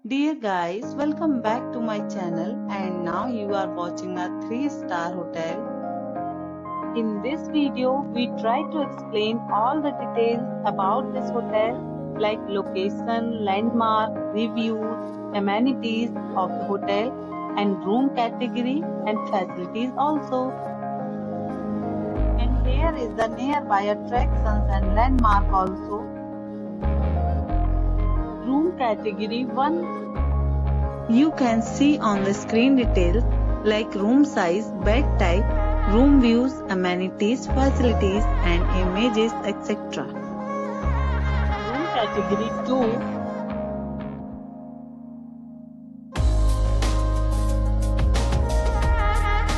Dear guys, welcome back to my channel and now you are watching a 3-star hotel. In this video, we try to explain all the details about this hotel like location, landmark, reviews, amenities of the hotel and room category and facilities also. And here is the nearby attractions and landmark also. Room category 1. You can see on the screen details like room size, bed type, room views, amenities, facilities and images etc. Room category 2.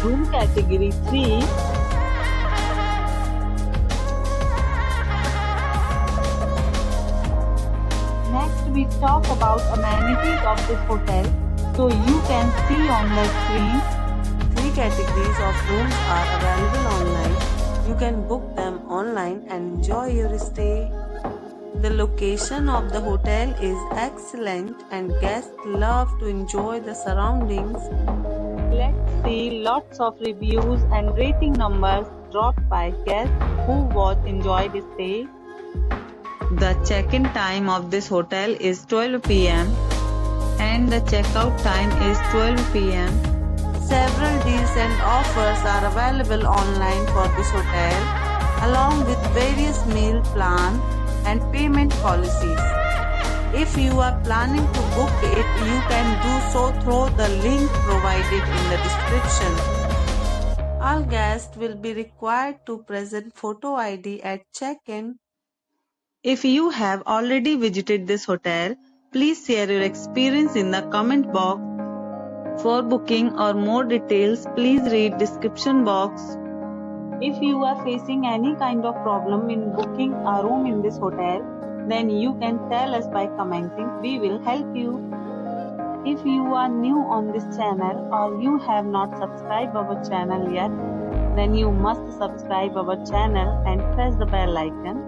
Room category 3. Next we talk about amenities of this hotel. So you can see on the screen, 3 categories of rooms are available online. You can book them online and enjoy your stay. The location of the hotel is excellent and guests love to enjoy the surroundings. Let's see lots of reviews and rating numbers dropped by guests who enjoyed the stay. The check-in time of this hotel is 12 p.m. and the checkout time is 12 p.m. Several deals and offers are available online for this hotel, along with various meal plans and payment policies. If you are planning to book it, you can do so through the link provided in the description. All guests will be required to present photo ID at check-in. If you have already visited this hotel, please share your experience in the comment box. For booking or more details, please read description box. If you are facing any kind of problem in booking a room in this hotel, then you can tell us by commenting. We will help you. If you are new on this channel or you have not subscribed our channel yet, then you must subscribe our channel and press the bell icon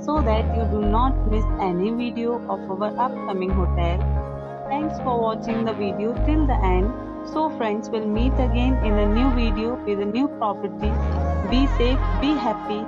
so that you do not miss any video of our upcoming hotel. Thanks for watching the video till the end. So friends, will meet again in a new video with a new property. Be safe, be happy.